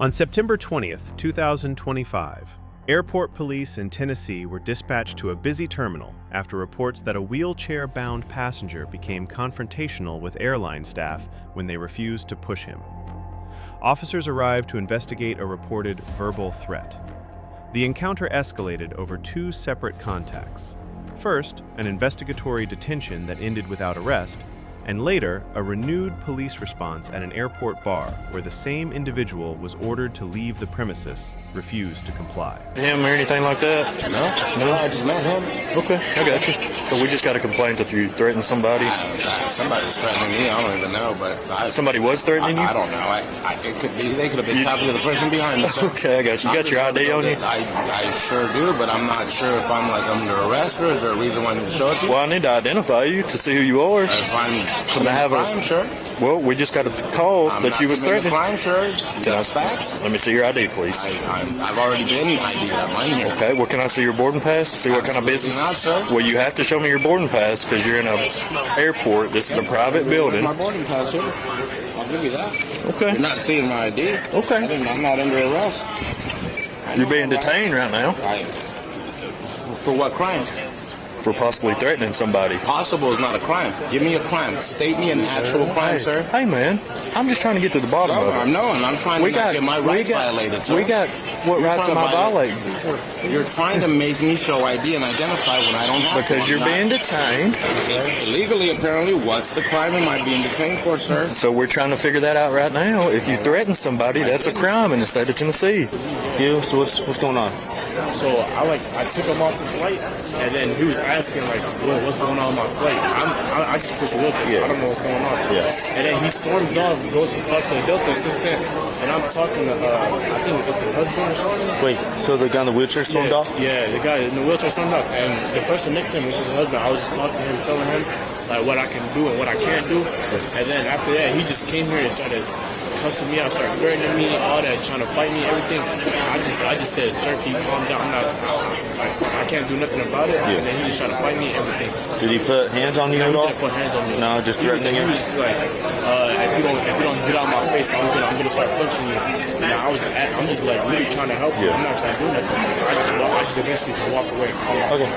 On September 20th, 2025, airport police in Tennessee were dispatched to a busy terminal after reports that a wheelchair-bound passenger became confrontational with airline staff when they refused to push him. Officers arrived to investigate a reported verbal threat. The encounter escalated over two separate contacts. First, an investigatory detention that ended without arrest, and later, a renewed police response at an airport bar where the same individual was ordered to leave the premises, refused to comply. Him or anything like that? No, I just met him. Okay, I got you. So we just got a complaint that you threatened somebody? Somebody's threatening me. I don't even know, but somebody was threatening you? I don't know. It could be. They could have been talking to the person behind me. Okay, I got you. You got your ID on you? I sure do, but I'm not sure if I'm like under arrest or is there a reason why I need to show it to you? Well, I need to identify you to see who you are. If I'm committing a crime, sure. Well, we just got a call that you was threatening. Crime, sure. That's facts. Let me see your ID, please. I've already been ID'd. I'm in here. Okay, well, can I see your boarding pass? See what kind of business? Not, sir. Well, you have to show me your boarding pass because you're in an airport. This is a private building. My boarding pass, sir. I'll give you that. Okay. You're not seeing my ID. Okay. I'm not under arrest. You're being detained right now. For what crime? For possibly threatening somebody. Possible is not a crime. Give me a crime. State me an actual crime, sir. Hey, man. I'm just trying to get to the bottom of it. I know, and I'm trying to get my rights violated, sir. We got what rights am I violating? You're trying to make me show ID and identify when I don't have because you're being detained. Illegally, apparently. What's the crime am I being detained for, sir? So we're trying to figure that out right now. If you threaten somebody, that's a crime in the state of Tennessee. You, so what's going on? So I took him off the flight, and then he was asking like, what's going on my flight? I just push the wheelchair, so I don't know what's going on. Yeah. And then he storms off, goes to talk to the Delta assistant, and I'm talking to I think it's his husband or something. Wait, so the guy in the wheelchair stormed off? Yeah, the guy in the wheelchair stormed off, and the person next to him, which is his husband, I was just talking to him, telling him like what I can do and what I can't do, and then after that, he just came here and started cussing me out, started threatening me, all that, trying to fight me, everything. I just said, sir, can you calm down? I can't do nothing about it. Yeah. And then he just tried to fight me, everything. Did he put hands on you at all? He didn't put hands on me. No, just threatening you? He was just like, if you don't get out of my face, I'm gonna start punching you. And I'm just like really trying to help you. I'm not trying to do nothing. I just eventually just walk away. Okay.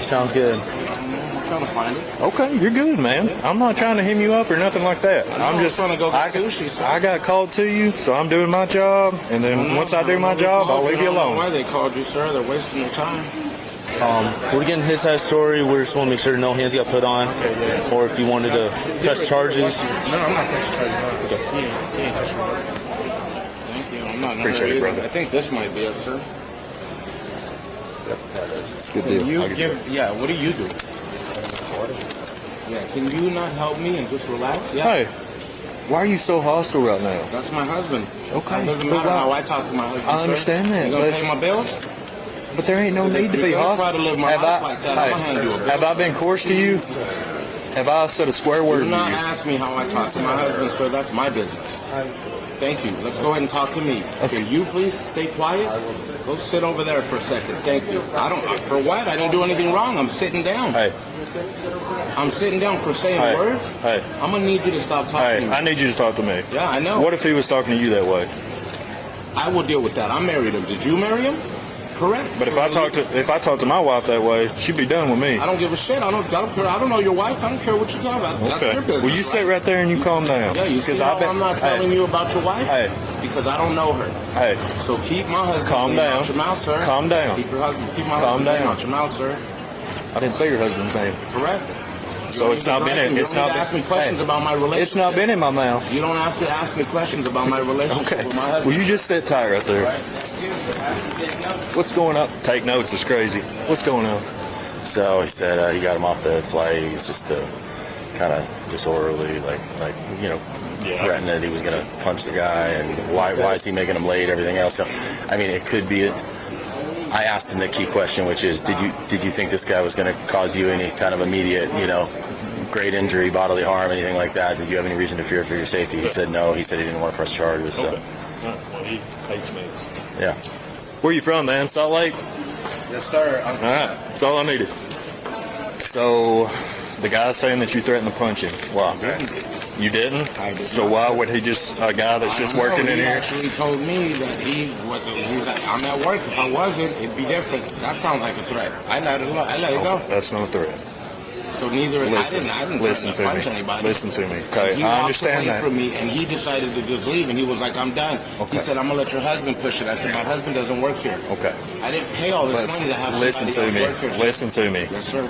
Sounds good. Trying to find it. Okay, you're good, man. I'm not trying to hem you up or nothing like that. I'm just trying to go get sushi. So. I got called to you, so I'm doing my job, and then once I do my job, I'll leave you alone. Why they called you, sir? They're wasting your time. We're getting his side story. We just want to make sure no hands got put on, or if you wanted to press charges. No, I'm not pressing charges. Okay. He ain't touching me. Thank you. I'm not. Appreciate it, brother. I think this might be it, sir. Yep, that is. Good deal. What do you do? Yeah, can you not help me and just relax? Yeah. Hey, why are you so hostile right now? That's my husband. Okay. It doesn't matter how I talk to my husband. I understand that. You gonna pay my bills? But there ain't no need to be hostile. Try to live my life like that, I'm gonna hand you a bill. Have I been coarse to you? Have I said a swear word to you? Do not ask me how I talk to my husband, sir. That's my business. Thank you. Let's go ahead and talk to me. Okay. Can you please stay quiet? Go sit over there for a second. Thank you. For what? I didn't do anything wrong. I'm sitting down. Hey. I'm sitting down for saying words. Hey. I'm going to need you to stop talking to me. I need you to talk to me. Yeah, I know. What if he was talking to you that way? I will deal with that. I married him. Did you marry him? Correct. But if I talk to my wife that way, she'd be done with me. I don't give a shit. I don't care. I don't know your wife. I don't care what you're talking about. That's your business. Well, you sit right there and you calm down. Yeah, you see how I'm not telling you about your wife? Hey. Because I don't know her. Hey. So keep my husband calm down. out your mouth, sir. Calm down. Keep my husband out your mouth, sir. I didn't say your husband's name. Correct. So it's not been in. It's not. Ask me questions about my relationship. It's not been in my mouth. You don't have to ask me questions about my relationship with my husband. Well, you just sit tight right there. What's going up? Take notes. It's crazy. What's going on? So he said he got him off the flight. He's just kind of disorderly, threatened that he was going to punch the guy, and why is he making him late? Everything else. So, I mean, it could be. I asked him the key question, which is, did you think this guy was going to cause you any kind of immediate, great injury, bodily harm, anything like that? Did you have any reason to fear for your safety? He said no. He said he didn't want to press charges. So. Well, he hates me. Yeah. Where are you from, man? Salt Lake? Yes, sir. All right. That's all I needed. So, the guy's saying that you threatened to punch him. Wow. You didn't? I did So not, why sir. would he just, a guy that's just working in He here? actually told me that he's like, I'm at work. If I wasn't, it'd be different. That sounds like a threat. I let it go. That's not a threat. So neither Listen, I didn't listen to punch me. anybody. Listen to me. Okay, He I walked understand away that. from me, and he decided to just leave, and he was like, I'm done. Okay. He said, I'm going to let your husband push it. I said, my husband doesn't work here. Okay. I didn't pay all this money to have Listen somebody to else me. work here. Listen to me. Yes, sir.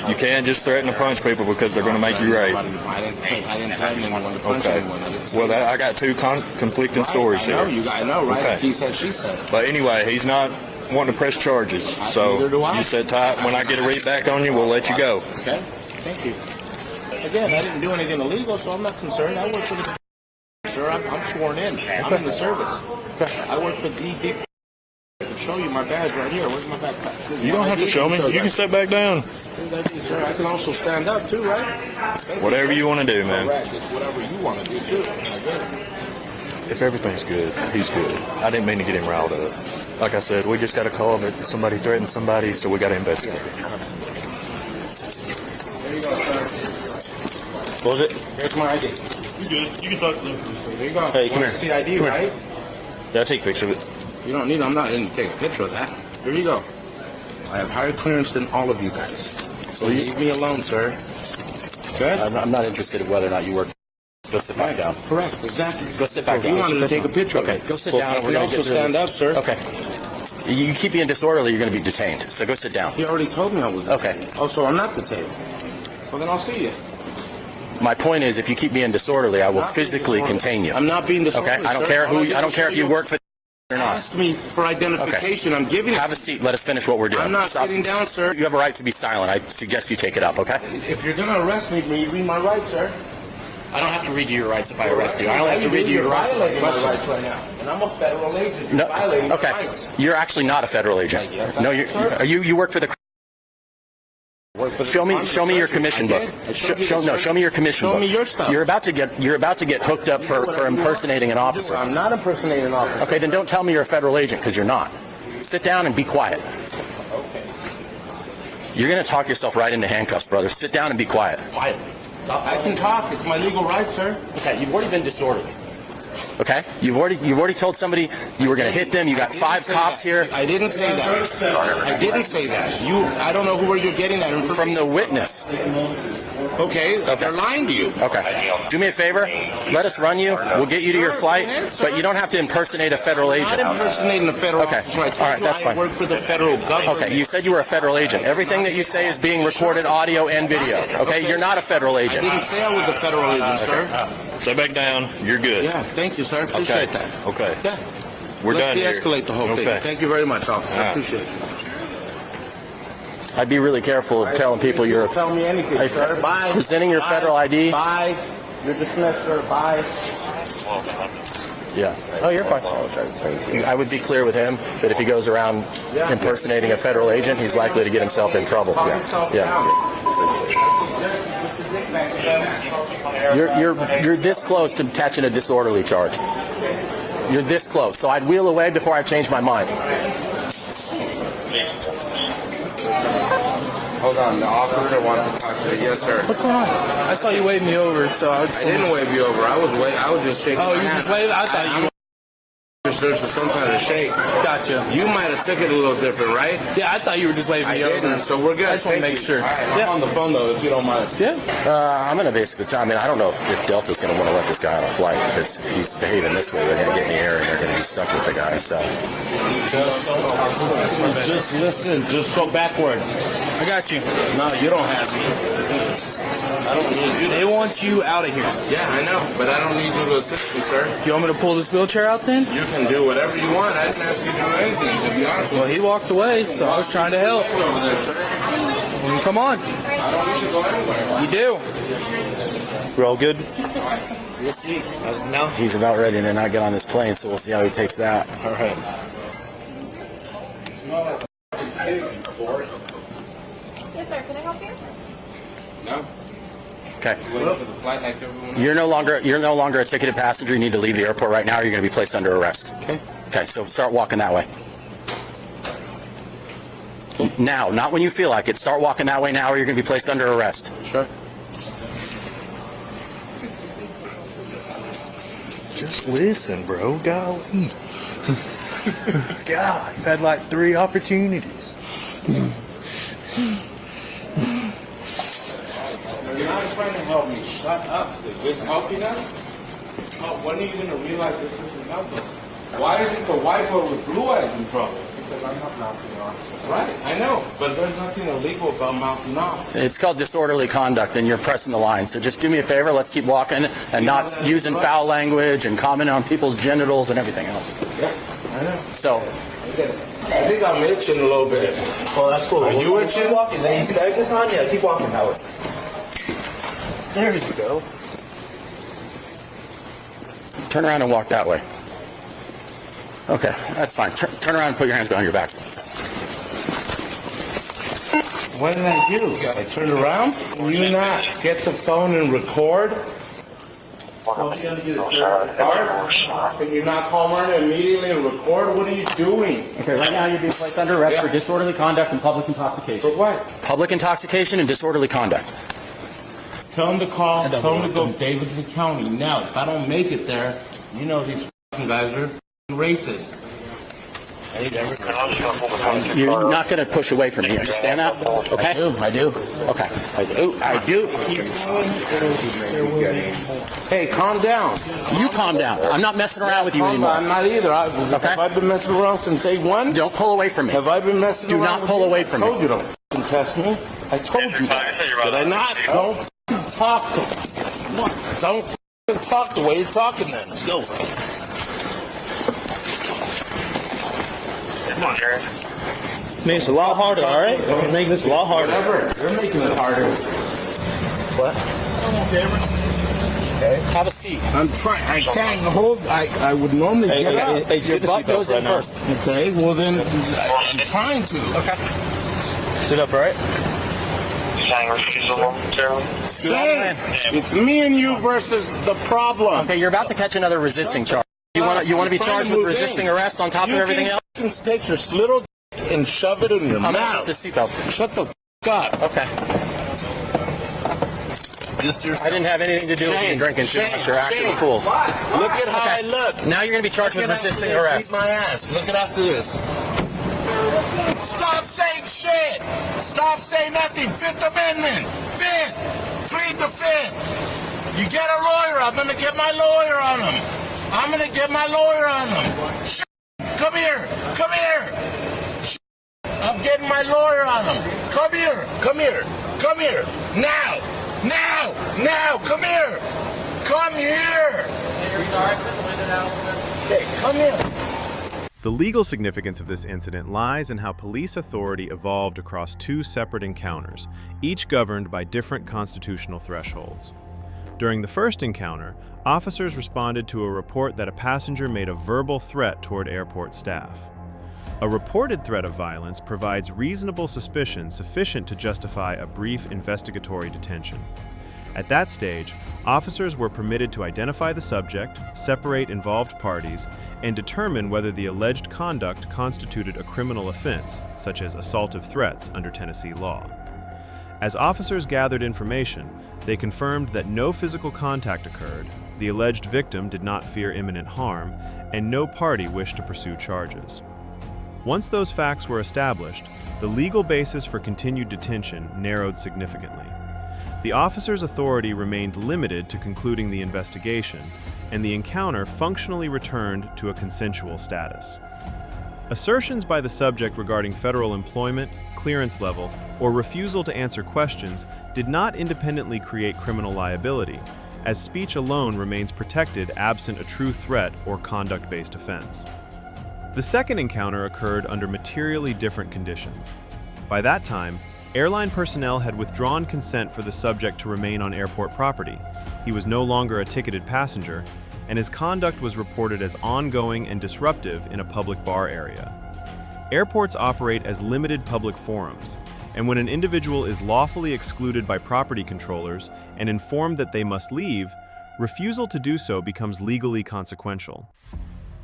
You can't just threaten to punch people because they're going to make you right. I didn't threaten anyone to punch Okay. anyone. I didn't say Well, that. I got two conflicting stories I know, here. I know, right? Okay. He said, she said. But anyway, he's not wanting to press charges. So neither do I. you sit tight. When I get a read back on you, we'll let you go. Okay, thank you. Again, I didn't do anything illegal, so I'm not concerned. I work for the sir. I'm sworn in. I'm in the service. I work for the I can show you my badge right here. Where's my backpack? You don't have to show me. You can sit back down. Sir, I can also stand up too, right? Thank Whatever sir. you want to do, man. Correct. It's whatever you want to do too. I get it. If everything's good, he's good. I didn't mean to get him riled up. Like I said, we just got a call that somebody threatened somebody, so we got to investigate it. There you go, sir. What was it? Here's my ID. You good? You can talk to them. There you go. Hey, come Want to here. see ID, Come here. right? Yeah, I'll take a picture of it. You don't need. I'm not going to take a picture of that. Here you go. I have higher clearance than all of you guys. So leave me alone, sir. Good. I'm not interested in whether or not you work. Go sit back down. Correct. Exactly. Go sit back You down. wanted to take a picture. Okay, of it. go sit Well, down. You We're can gonna also get to stand up, sir. Okay. You keep being disorderly, you're going to be detained. So go sit down. You already told me I was detained. Okay. Oh, so I'm not detained. Well, then I'll see you. My point is, if you keep being disorderly, I will Not being physically disorderly. contain you. I'm not being disorderly. Okay. I don't sir. care All who. did I don't was care show if you work for or not. Ask me for identification. I'm giving it. Have a seat. Let us finish what we're doing. I'm not Stop. sitting down, sir. You have a right to be silent. I suggest you take it up. Okay. If you're going to arrest me, may you read my rights, sir? I don't have to read you your rights if I arrest you. I only have to read you your You're rights. violating my rights right now. And I'm a federal agent. You're No. violating Okay. my rights. You're actually not a federal agent. Yes, No. I am, You work for the. Work for the Show me your Constitution. commission I book. did. I showed you Show this, sir. me your commission Show book. me your stuff. You're about to get hooked up for impersonating an officer. I'm not impersonating an officer. Okay, then don't tell me you're a federal agent because you're not. Sit down and be quiet. Okay. You're going to talk yourself right into handcuffs, brother. Sit down and be quiet. Quietly. I can talk. It's my legal right, sir. Okay, you've already been disorderly. Okay, you've already told somebody you were going to hit them. You got 5 cops here. I didn't say that. I didn't say that. I don't know where you're getting that information From the witness. Okay, they're lying to you. Okay. Do me a favor. Let us run you. We'll get you to your flight, but you don't have to impersonate a federal I'm not agent. impersonating the federal Okay. officer. I told All right, you that's I fine. work for the federal government. Okay, you said you were a federal agent. Everything that you say is being recorded audio and video. Okay, you're not a federal I agent. didn't say I was a federal agent, sir. Sit back down. You're good. Yeah, thank you, sir. Appreciate that. Okay. Yeah. We're Let's done here. de-escalate the whole thing. Okay. Thank you very much, officer. All right. Appreciate it. I'd be really careful of telling people you're Tell me anything, sir. Bye. presenting your Bye. federal ID. Bye. You're dismissed, sir. Bye. Yeah. Oh, you're fine. I would be clear with him that if he goes around impersonating a federal agent, he's likely to get himself in trouble. Calm yourself Yeah. down. You're this close to catching a disorderly charge. You're this close. So I'd wheel away before I change my mind. Hold on, the officer wants to talk to you. Yes, sir. What's going on? I saw you waving me over, so I I didn't wave you over. I was just shaking. Oh, my you hand. just waved? I thought you There's some kind of shake. Gotcha. You might have took it a little different, right? Yeah, I thought you were just waving I me over. didn't. So we're good. I just want to Thank make you. sure. All right, Yeah. I'm on the phone though, if you don't mind. Yeah. I'm going to basically tell. I mean, I don't know if Delta's going to want to let this guy on a flight because if he's behaving this way, they're going to get in the air and they're going to be stuck with the guy. So Just listen. Just go backwards. I got you. No, you don't have me. I don't need you. They want you out of here. Yeah, I know, but I don't need you to assist me, sir. Do you want me to pull this wheelchair out then? You can do whatever you want. I didn't ask you to do anything, to be honest with Well, he walked away, so I was trying to help. you. Over there, sir. Well, come on. I don't need to go anywhere. You do. we're all good. We'll see. No, he's about ready to not get on this plane, so we'll see how he takes that. All right. Yes, sir. Can I help you? No. Okay. Waiting for the flight like everyone else. You're no longer a ticketed passenger. You need to leave the airport right now, or you're going to be placed under arrest. Okay. Okay, so start walking that way. Now, not when you feel like it. Start walking that way now, or you're going to be placed under arrest. Sure. Listen, bro, golly. God, I've had like 3 opportunities. You're not trying to help me. Shut up. Is this helping us? Oh, when are you going to realize this isn't helping? Why isn't the white boy with blue eyes in trouble? Because I'm not mouthing off. Right, I know, but there's nothing illegal about mouthing off. It's called disorderly conduct, and you're pressing the line. So just do me a favor. Let's keep walking and not using foul language and commenting on people's genitals and everything else. Yeah, I know. So, I think I'm itching a little bit. Well, that's cool. Are you itching? Keep walking. Then you see the exits on? Yeah, keep walking, Howard. There you go. turn around and walk that way. Okay, that's fine. Turn around and put your hands behind your back. What did I do? I turned around? Can you not get the phone and record? What are you going to do, sir? Arf, can you not call Martin immediately and record? What are you doing? Okay, right now you're being placed under arrest for disorderly conduct and public intoxication. For what? Public intoxication and disorderly conduct. Tell him to call, tell him to go to Davidson County now. If I don't make it there, you know these fucking guys are racist. You're not going to push away from me. You understand that? Okay? I do. Okay. I do. Hey, calm down. You calm down. I'm not messing around with you anymore. I'm not either. Okay? Have I been messing around since day one? Don't pull away from me. Have I been messing around? Do not pull away from me. I told you don't fucking test me. I told you that. Did I not? Don't fucking talk to me. Don't fucking talk the way you're talking then. Let's go. Come on, Jared. Makes it a lot harder, all right? You're making this a lot harder. Whatever. You're making it harder. What? Okay. Have a seat. I'm trying. I can't hold. I would normally get up. Hey, Your butt goes in first. Okay. Well then, I'm trying to. Okay. Sit up, all right? Say, it's me and you versus the problem. Okay, you're about to catch another resisting charge. You want to be charged with resisting arrest on top of everything else? You can take your little and shove it in your I'm mouth. the seatbelt. Shut the up. Okay. I didn't have anything to do with you drinking too much. You're acting a fool. Look at how I look. Now you're going to be charged with resisting arrest. Beat my ass. Look at after this. Stop saying shit. Stop saying nothing. Fifth Amendment. Fifth. Plead the fifth. You get a lawyer. I'm going to get my lawyer on him. I'm going to get my lawyer on him. Shit. Come here. Come here. Shit. I'm getting my lawyer on him. Come here. Come here. Come here. Now. Now. Now. Come here. Come here. Okay, come here. The legal significance of this incident lies in how police authority evolved across two separate encounters, each governed by different constitutional thresholds. During the first encounter, officers responded to a report that a passenger made a verbal threat toward airport staff. A reported threat of violence provides reasonable suspicion sufficient to justify a brief investigatory detention. At that stage, officers were permitted to identify the subject, separate involved parties, and determine whether the alleged conduct constituted a criminal offense, such as assaultive threats under Tennessee law. As officers gathered information, they confirmed that no physical contact occurred, the alleged victim did not fear imminent harm, and no party wished to pursue charges. Once those facts were established, the legal basis for continued detention narrowed significantly. The officer's authority remained limited to concluding the investigation, and the encounter functionally returned to a consensual status. Assertions by the subject regarding federal employment, clearance level, or refusal to answer questions did not independently create criminal liability, as speech alone remains protected absent a true threat or conduct-based offense. The second encounter occurred under materially different conditions. By that time, airline personnel had withdrawn consent for the subject to remain on airport property. He was no longer a ticketed passenger, and his conduct was reported as ongoing and disruptive in a public bar area. Airports operate as limited public forums, and when an individual is lawfully excluded by property controllers and informed that they must leave, refusal to do so becomes legally consequential.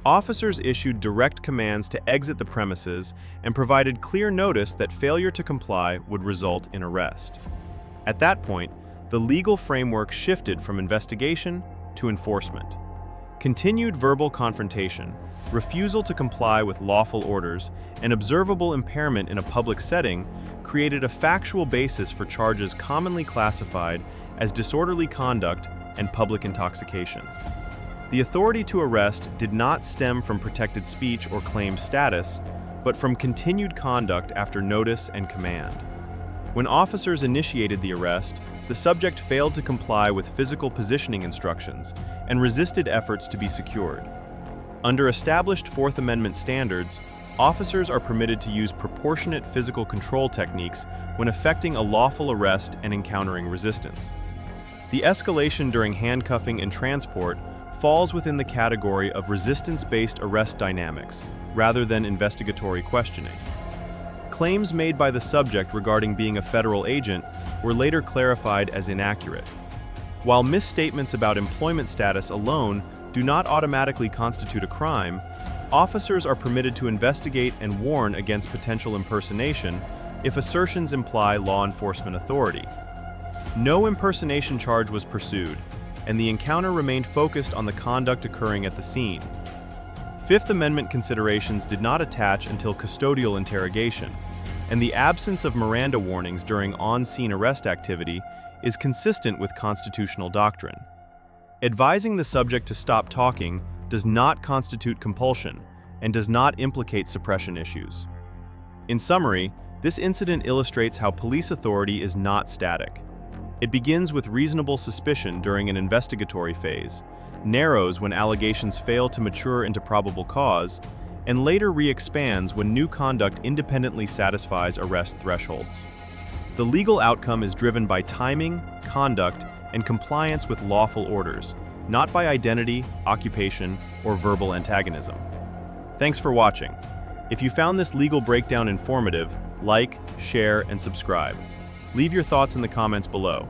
Officers issued direct commands to exit the premises and provided clear notice that failure to comply would result in arrest. At that point, the legal framework shifted from investigation to enforcement. Continued verbal confrontation, refusal to comply with lawful orders, and observable impairment in a public setting created a factual basis for charges commonly classified as disorderly conduct and public intoxication. The authority to arrest did not stem from protected speech or claimed status, but from continued conduct after notice and command. When officers initiated the arrest, the subject failed to comply with physical positioning instructions and resisted efforts to be secured. Under established Fourth Amendment standards, officers are permitted to use proportionate physical control techniques when effecting a lawful arrest and encountering resistance. The escalation during handcuffing and transport falls within the category of resistance-based arrest dynamics, rather than investigatory questioning. Claims made by the subject regarding being a federal agent were later clarified as inaccurate. While misstatements about employment status alone do not automatically constitute a crime, officers are permitted to investigate and warn against potential impersonation if assertions imply law enforcement authority. No impersonation charge was pursued, and the encounter remained focused on the conduct occurring at the scene. Fifth Amendment considerations did not attach until custodial interrogation, and the absence of Miranda warnings during on-scene arrest activity is consistent with constitutional doctrine. Advising the subject to stop talking does not constitute compulsion and does not implicate suppression issues. In summary, this incident illustrates how police authority is not static. It begins with reasonable suspicion during an investigatory phase, narrows when allegations fail to mature into probable cause, and later re-expands when new conduct independently satisfies arrest thresholds. The legal outcome is driven by timing, conduct, and compliance with lawful orders, not by identity, occupation, or verbal antagonism. Thanks for watching. If you found this legal breakdown informative, like, share, and subscribe. Leave your thoughts in the comments below.